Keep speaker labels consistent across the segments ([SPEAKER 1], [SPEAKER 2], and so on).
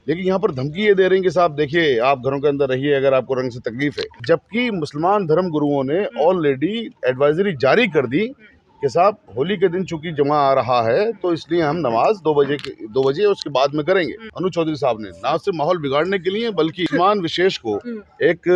[SPEAKER 1] लेकिन यहाँ पर धमकी ये दे रहे हैं कि साहब देखिए आप घरों के अंदर रहिए अगर आपको रंग से तकलीफ है, जबकि मुसलमान धर्म गुरुओं ने ऑलरेडी एडवाइजरी जारी कर दी कि साहब होली के दिन चूंकि जमा आ रहा है तो इसलिए हम नमाज 2 बजे उसके बाद में करेंगे। अनु चौधरी साहब ने ना सिर्फ माहौल बिगाड़ने के लिए बल्कि मुसलमान विशेष को एक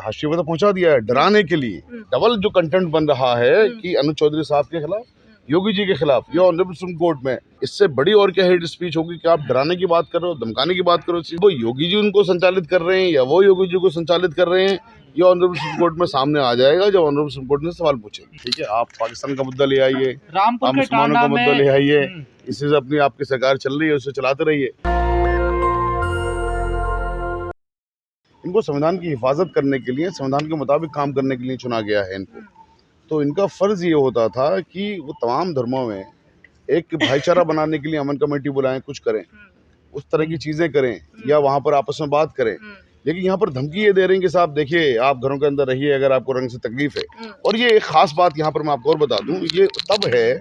[SPEAKER 1] हाशिए पर पहुंचा दिया है, डराने के लिए। डबल जो कंटेंट बन रहा है कि अनु चौधरी साहब के खिलाफ, योगी जी के खिलाफ या ऑनरेबल सुप्रीम कोर्ट में, इससे बड़ी और क्या हेट स्पीच होगी कि आप डराने की बात कर रहे हो, धमकाने की बात कर रहे हो। वो योगी जी उनको संचालित कर रहे हैं या वो योगी जी को संचालित कर रहे हैं, ये ऑनरेबल सुप्रीम कोर्ट में सामने आ जाएगा जब ऑनरेबल सुप्रीम कोर्ट ने सवाल पूछेंगे। ठीक है, आप पाकिस्तान का मुद्दा ले आइए, आप मुसलमानों का मुद्दा ले आइए, इसी से अपनी आपकी सरकार चल रही है, उसे चलाते रहिए। इनको संविधान की हिफाजत करने के लिए, संविधान के मुताबिक काम करने के लिए चुना गया है इनको। तो इनका फर्ज ये होता था कि वो तमाम धर्मों में एक भाईचारा बनाने के लिए अमन कमेटी बुलाएं, कुछ करें, उस तरह की चीजें करें या वहां पर आपस में बात करें। लेकिन यहाँ पर धमकी ये दे रहे हैं कि साहब देखिए आप घरों के अंदर रहिए अगर आपको रंग से तकलीफ है। और ये एक खास बात यहाँ पर मैं आपको और बता दूं, ये तब है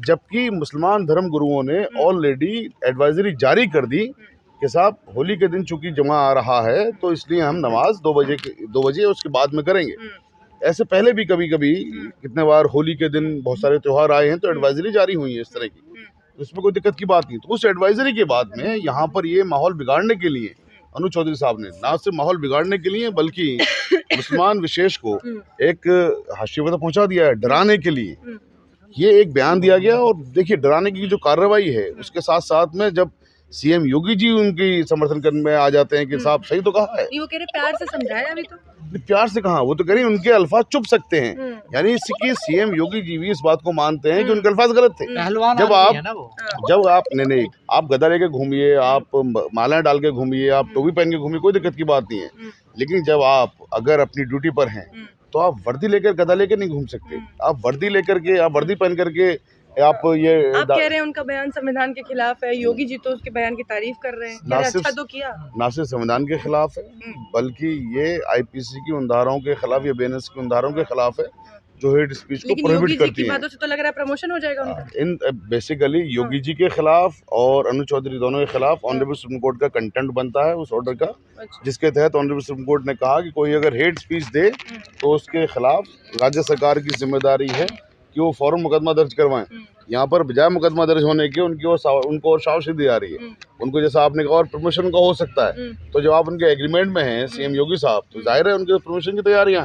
[SPEAKER 1] जबकि मुसलमान धर्म गुरुओं ने ऑलरेडी एडवाइजरी जारी कर दी कि साहब होली के दिन चूंकि जमा आ रहा है तो इसलिए हम नमाज 2 बजे उसके बाद में करेंगे। ऐसे पहले भी कभी कभी कितने बार होली के दिन बहुत सारे त्योहार आए हैं तो एडवाइजरी जारी हुई है इस तरह की, तो इसमें कोई दिक्कत की बात नहीं। तो उस एडवाइजरी के बाद में यहाँ पर ये माहौल बिगाड़ने के लिए अनु चौधरी साहब ने ना सिर्फ माहौल बिगाड़ने के लिए बल्कि मुसलमान विशेष को एक हाशिए पर पहुंचा दिया है, डराने के लिए। ये एक बयान दिया गया और देखिए डराने की जो कार्रवाई है उसके साथ साथ में जब सीएम योगी जी उनकी समर्थन करने में आ जाते हैं कि साहब सही तो कहा है,
[SPEAKER 2] वो कह रहे प्यार से समझाया। अभी तो
[SPEAKER 1] प्यार से कहा, वो तो कह रही उनके अल्फाज चुप सकते हैं, यानी इसकी सीएम योगी जी भी इस बात को मानते हैं कि उनके अल्फाज गलत थे। जब आप नहीं आप गदा लेके घूमिए, आप मालाएं डाल के घूमिए, आप टोपी पहन के घूमिए, कोई दिक्कत की बात नहीं है। लेकिन जब आप अगर अपनी ड्यूटी पर हैं तो आप वर्दी लेकर गदा लेकर नहीं घूम सकते। आप वर्दी लेकर के, आप वर्दी पहन करके आप
[SPEAKER 2] कह रहे हैं उनका बयान संविधान के खिलाफ है। योगी जी तो उसके बयान की तारीफ कर रहे हैं, अच्छा तो किया।
[SPEAKER 1] ना सिर्फ संविधान के खिलाफ है बल्कि ये आईपीसी की उन धाराओं के खिलाफ या बीएनएस की उन धाराओं के खिलाफ है जो हेट स्पीच को प्रोहिबिट करती है।
[SPEAKER 2] बातों से तो लग रहा है प्रमोशन हो जाएगा उनका।
[SPEAKER 1] इन बेसिकली योगी जी के खिलाफ और अनु चौधरी दोनों के खिलाफ ऑनरेबल सुप्रीम कोर्ट का कंटेंट बनता है उस ऑर्डर का, जिसके तहत ऑनरेबल सुप्रीम कोर्ट ने कहा कि कोई अगर हेट स्पीच दे तो उसके खिलाफ राज्य सरकार की जिम्मेदारी है कि वो फौरन मुकदमा दर्ज करवाएं। यहाँ पर बजाय मुकदमा दर्ज होने के उनको और शाबाशी दी जा रही है। उनको जैसा आपने कहा और प्रमोशन का हो सकता है, तो जब आप उनके एग्रीमेंट में हैं सीएम योगी साहब तो जाहिर है उनके प्रमोशन की तैयारियां।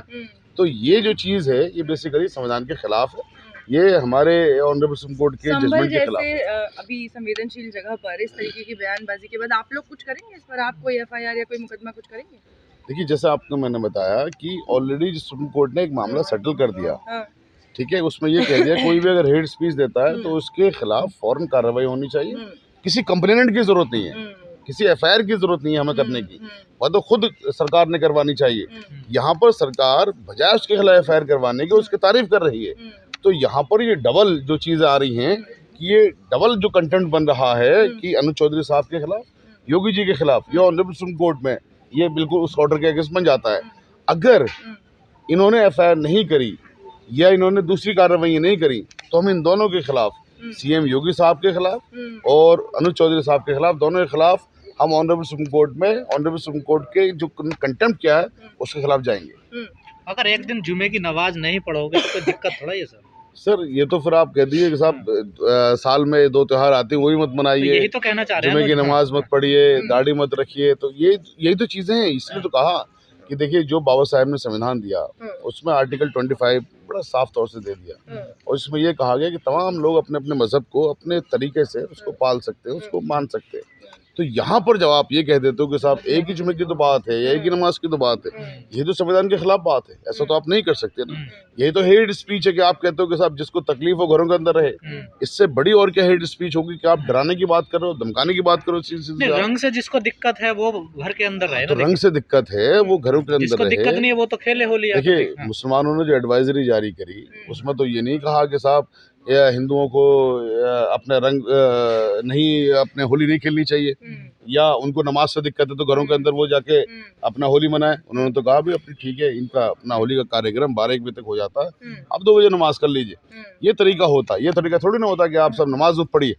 [SPEAKER 1] तो ये जो चीज है ये बेसिकली संविधान के खिलाफ है, ये हमारे ऑनरेबल सुप्रीम कोर्ट के जजमेंट के खिलाफ है।
[SPEAKER 2] अभी संवेदनशील जगह पर इस तरीके की बयानबाजी के बाद आप लोग कुछ करेंगे इस पर? आप कोई एफआईआर या कोई मुकदमा कुछ करेंगे?
[SPEAKER 1] देखिए जैसा आपको मैंने बताया कि ऑलरेडी सुप्रीम कोर्ट ने एक मामला सेटल कर दिया, ठीक है, उसमें ये कह दिया कोई भी अगर हेट स्पीच देता है तो उसके खिलाफ फौरन कार्रवाई होनी चाहिए। किसी कंप्लेनेंट की जरूरत नहीं है, किसी एफआईआर की जरूरत नहीं है हमें करने की, वह तो खुद सरकार ने करवानी चाहिए। यहाँ पर सरकार बजाय उसके खिलाफ एफआईआर करवाने के उसकी तारीफ कर रही है। तो यहाँ पर ये डबल जो चीजें आ रही हैं कि ये डबल जो कंटेंट बन रहा है कि अनु चौधरी साहब के खिलाफ, योगी जी के खिलाफ या ऑनरेबल सुप्रीम कोर्ट में, ये बिल्कुल उस ऑर्डर के अगेंस्ट बन जाता है। अगर इन्होंने एफआईआर नहीं करी या इन्होंने दूसरी कार्रवाई नहीं करी तो हम इन दोनों के खिलाफ, सीएम योगी साहब के खिलाफ और अनु चौधरी साहब के खिलाफ, दोनों के खिलाफ हम ऑनरेबल सुप्रीम कोर्ट में, ऑनरेबल सुप्रीम कोर्ट के जो कंटेम्प्ट किया है उसके खिलाफ जाएंगे।
[SPEAKER 3] अगर एक दिन जुमे की नमाज नहीं पढ़ोगे तो कोई दिक्कत थोड़ा है
[SPEAKER 1] सर ये तो फिर आप कह दीजिए कि साहब साल में 2 त्योहार आते हैं वही मत मनाइए,
[SPEAKER 3] यही तो कहना चाह रहे हैं,
[SPEAKER 1] जुमे की नमाज मत पढ़िए, दाढ़ी मत रखिए। तो यही तो चीजें हैं। इसलिए तो कहा कि देखिए जो बाबा साहब ने संविधान दिया उसमें आर्टिकल 25 बड़ा साफ तौर से दे दिया और इसमें यह कहा गया कि तमाम लोग अपने अपने मजहब को अपने तरीके से उसको पाल सकते हैं, उसको मान सकते हैं। तो यहाँ पर जब आप ये कह देते हो कि साहब एक ही जुमे की तो बात है या एक ही नमाज की तो बात है, ये तो संविधान के खिलाफ बात है, ऐसा तो आप नहीं कर सकते ना। यही तो हेट स्पीच है कि आप कहते हो कि साहब जिसको तकलीफ हो घरों के अंदर रहे। इससे बड़ी और क्या हेट स्पीच होगी कि आप डराने की बात करो, धमकाने की बात करो।
[SPEAKER 3] रंग से जिसको दिक्कत है वो घर के अंदर रहे,
[SPEAKER 1] तो रंग से दिक्कत है वो घरों के अंदर रहे,
[SPEAKER 3] दिक्कत नहीं है वो तो खेले होली।
[SPEAKER 1] देखिए मुसलमानों ने जो एडवाइजरी जारी करी उसमें तो ये नहीं कहा कि साहब या हिंदुओं को अपने रंग नहीं, अपने होली नहीं खेलनी चाहिए या उनको नमाज से दिक्कत है तो घरों के अंदर वो जाके अपना होली मनाए। उन्होंने तो कहा भी अपनी ठीक है, इनका अपना होली का कार्यक्रम 12-1 बजे तक हो जाता है, अब 2 बजे नमाज कर लीजिए। ये तरीका होता है, ये तरीका थोड़ी ना होता कि आप सब नमाज पढ़िए।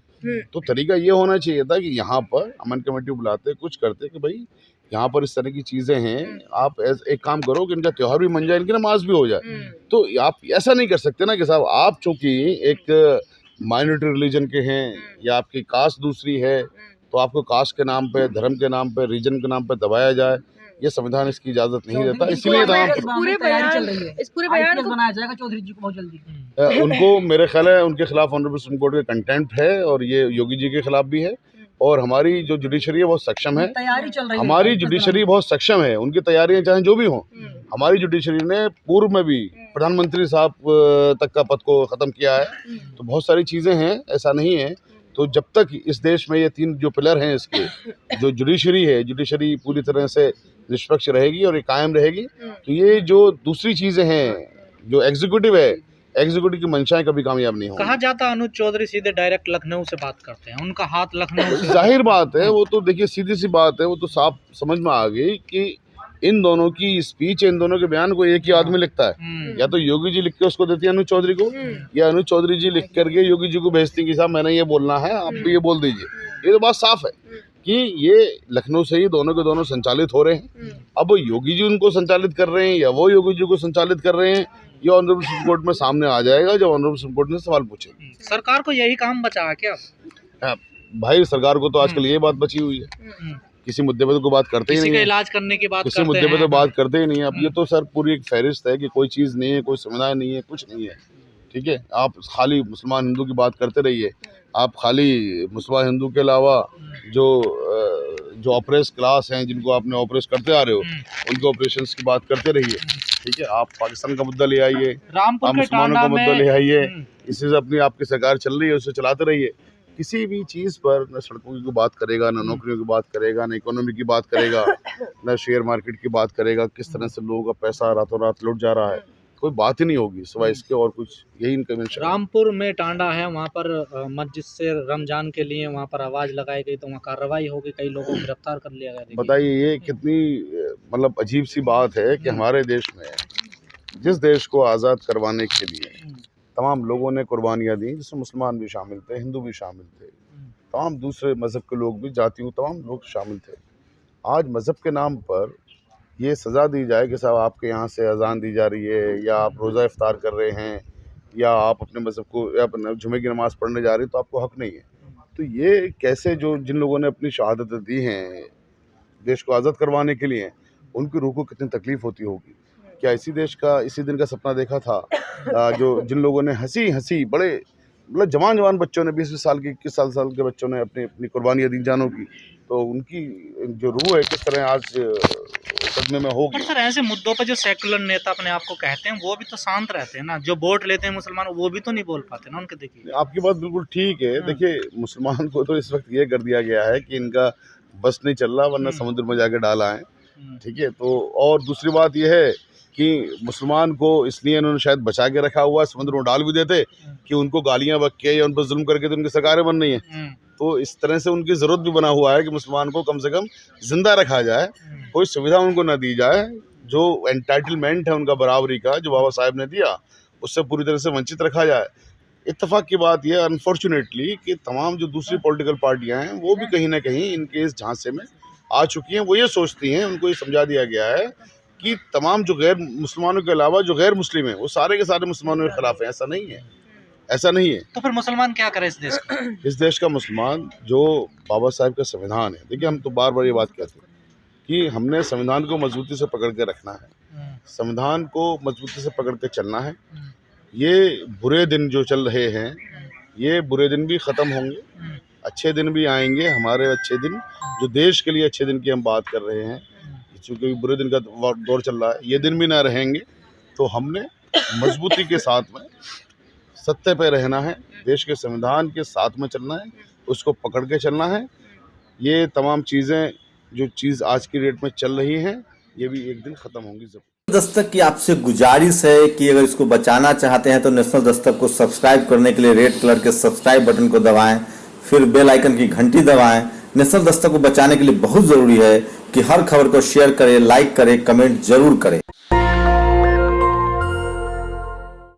[SPEAKER 1] तो तरीका ये होना चाहिए था कि यहाँ पर अमन कमेटी बुलाते, कुछ करते कि भाई यहाँ पर इस तरह की चीजें हैं, आप एक काम करो कि इनका त्योहार भी मन जाए, इनकी नमाज भी हो जाए। तो आप ऐसा नहीं कर सकते ना कि साहब आप चूंकि एक माइनॉरिटी रिलीजन के हैं या आपकी कास्ट दूसरी है तो आपको कास्ट के नाम पे, धर्म के नाम पे, रीजन के नाम पे दबाया जाए, ये संविधान इसकी इजाजत नहीं देता। इसीलिए
[SPEAKER 2] इस पूरे बयान को
[SPEAKER 4] बनाया जाएगा चौधरी जी को बहुत जल्दी।
[SPEAKER 1] उनको मेरे ख्याल है उनके खिलाफ ऑनरेबल सुप्रीम कोर्ट के कंटेम्प्ट है और ये योगी जी के खिलाफ भी है। और हमारी जो जुडिशरी है बहुत सक्षम है,
[SPEAKER 4] तैयारी चल रही है,
[SPEAKER 1] हमारी जुडिशरी बहुत सक्षम है, उनकी तैयारियां चाहे जो भी हों। हमारी जुडिशरी ने पूर्व में भी प्रधानमंत्री साहब तक का पद को ख़त्म किया है, तो बहुत सारी चीज़ें हैं, ऐसा नहीं है। तो जब तक इस देश में ये 3 जो पिलर हैं इसके, जो जुडिशरी है, जुडिशरी पूरी तरह से निष्पक्ष रहेगी और ये कायम रहेगी, तो ये जो दूसरी चीज़ें हैं, जो एग्जीक्यूटिव है, एग्जीक्यूटिव की मंशाएं कभी कामयाब नहीं होंगी।
[SPEAKER 3] कहा जाता अनुज चौधरी सीधे डायरेक्ट लखनऊ से बात करते हैं, उनका हाथ लखनऊ से।
[SPEAKER 1] जाहिर बात है, वो तो देखिए सीधी सी बात है, वो तो साफ समझ में आ गई कि इन दोनों की स्पीच, इन दोनों के बयान को एक ही आदमी लिखता है। या तो योगी जी लिख के उसको देती है अनुज चौधरी को, या अनुज चौधरी जी लिख करके योगी जी को भेजती कि साहब मैंने ये बोलना है, आप भी ये बोल दीजिए। ये तो बात साफ है कि ये लखनऊ से ही दोनों के दोनों संचालित हो रहे हैं। अब योगी जी उनको संचालित कर रहे हैं या वो योगी जी को संचालित कर रहे हैं, ये ऑनरेबल सुप्रीम कोर्ट में सामने आ जाएगा जब ऑनरेबल सुप्रीम कोर्ट ने सवाल पूछे।
[SPEAKER 3] सरकार को यही काम बचा है क्या?
[SPEAKER 1] भाई सरकार को तो आजकल ये बात बची हुई है, किसी मुद्दे पे तो कोई बात करते ही नहीं है,
[SPEAKER 3] इलाज करने की बात
[SPEAKER 1] किसी मुद्दे पे तो बात करते ही नहीं है। अब ये तो सर पूरी एक फहरिस्त है कि कोई चीज़ नहीं है, कोई समुदाय नहीं है, कुछ नहीं है। ठीक है, आप खाली मुसलमान हिंदू की बात करते रहिए, आप खाली मुसलमान हिंदू के अलावा जो ऑपरेस क्लास हैं, जिनको आपने ऑपरेस करते आ रहे हो, उनके ऑपरेशंस की बात करते रहिए। ठीक है, आप पाकिस्तान का मुद्दा ले आइए, आप मुसलमानों का मुद्दा ले आइए, इसी से अपनी आपकी सरकार चल रही है, उससे चलाते रहिए। किसी भी चीज़ पर न सड़कों की बात करेगा, न नौकरियों की बात करेगा, न इकोनॉमी की बात करेगा, न शेयर मार्केट की बात करेगा, किस तरह से लोगों का पैसा रातों रात लुट जा रहा है, कोई बात ही नहीं होगी सिवाय इसके और कुछ। यही इनका मिशन।
[SPEAKER 3] रामपुर में टांडा है, वहाँ पर मस्जिद से रमजान के लिए वहाँ पर आवाज़ लगाई गई, तो वहाँ कार्रवाई हो गई, कई लोगों को गिरफ्तार कर लिया गया।
[SPEAKER 1] बताइए ये कितनी मतलब अजीब सी बात है कि हमारे देश में, जिस देश को आज़ाद करवाने के लिए तमाम लोगों ने कुर्बानियाँ दी, जिसमें मुसलमान भी शामिल थे, हिंदू भी शामिल थे, तमाम दूसरे मज़हब के लोग भी, जातियों तमाम लोग शामिल थे। आज मज़हब के नाम पर ये सज़ा दी जाए कि साहब आपके यहाँ से अजान दी जा रही है, या आप रोज़ा इफ्तार कर रहे हैं, या आप अपने मज़हब को या अपने जुमे की नमाज़ पढ़ने जा रहे हैं, तो आपको हक़ नहीं है। तो ये कैसे, जो जिन लोगों ने अपनी शहादत दी हैं देश को आज़ाद करवाने के लिए, उनकी रूह को कितनी तकलीफ़ होती होगी। क्या इसी दिन का सपना देखा था जो जिन लोगों ने हंसी बड़े मतलब जवान बच्चों ने, 20 साल के 21 साल के बच्चों ने अपनी कुर्बानियाँ दी जानों की, तो उनकी जो रूह है किस तरह आज सदमे में होगी।
[SPEAKER 3] पर सर ऐसे मुद्दों पर जो सेकुलर नेता अपने आप को कहते हैं, वो भी तो शांत रहते हैं ना, जो वोट लेते हैं मुसलमान, वो भी तो नहीं बोल पाते ना उनके। देखिए
[SPEAKER 1] आपकी बात बिल्कुल ठीक है। देखिए मुसलमान को तो इस वक्त ये कर दिया गया है कि इनका बस नहीं चल रहा, वरना समुद्र में जाके डाला है। ठीक है, तो और दूसरी बात यह है कि मुसलमान को इसलिए इन्होंने शायद बचा के रखा हुआ है, समुद्र में डाल भी देते कि उनको गालियां बक के या उन पर जुल्म करके तो उनकी सरकारें बन रही हैं। तो इस तरह से उनकी ज़रूरत भी बना हुआ है कि मुसलमान को कम से कम जिंदा रखा जाए, कोई सुविधा उनको न दी जाए, जो एंटाइटलमेंट है उनका बराबरी का जो बाबा साहब ने दिया, उससे पूरी तरह से वंचित रखा जाए। इत्तेफाक की बात यह अनफॉर्चुनेटली कि तमाम जो दूसरी पॉलिटिकल पार्टियाँ हैं वो भी कहीं ना कहीं इनके इस झांसे में आ चुकी हैं। वो ये सोचती हैं, उनको ये समझा दिया गया है कि तमाम जो गैर मुसलमानों के अलावा जो गैर मुस्लिम हैं वो सारे के सारे मुसलमानों के खिलाफ हैं। ऐसा नहीं है, ऐसा नहीं है।
[SPEAKER 3] तो फिर मुसलमान क्या करे इस देश का?
[SPEAKER 1] इस देश का मुसलमान जो बाबा साहब का संविधान है, देखिए हम तो बार बार ये बात कहते हैं कि हमने संविधान को मजबूती से पकड़ के रखना है, संविधान को मजबूती से पकड़ के चलना है। ये बुरे दिन जो चल रहे हैं, ये बुरे दिन भी ख़त्म होंगे, अच्छे दिन भी आएंगे। हमारे अच्छे दिन, जो देश के लिए अच्छे दिन की हम बात कर रहे हैं, चूँकि बुरे दिन का दौर चल रहा है, ये दिन भी ना रहेंगे। तो हमने मजबूती के साथ में सत्य पे रहना है, देश के संविधान के साथ में चलना है, उसको पकड़ के चलना है। ये तमाम चीज़ें जो चीज़ आज की डेट में चल रही हैं, ये भी एक दिन ख़त्म होंगी ज़रूर।
[SPEAKER 5] दस्तक की आपसे गुजारिश है कि अगर इसको बचाना चाहते हैं तो नेशनल दस्तक को सब्सक्राइब करने के लिए रेड कलर के सब्सक्राइब बटन को दबाएं, फिर बेल आइकन की घंटी दबाएं। नेशनल दस्तक को बचाने के लिए बहुत ज़रूरी है कि हर खबर को शेयर करें, लाइक करें, कमेंट जरूर करें।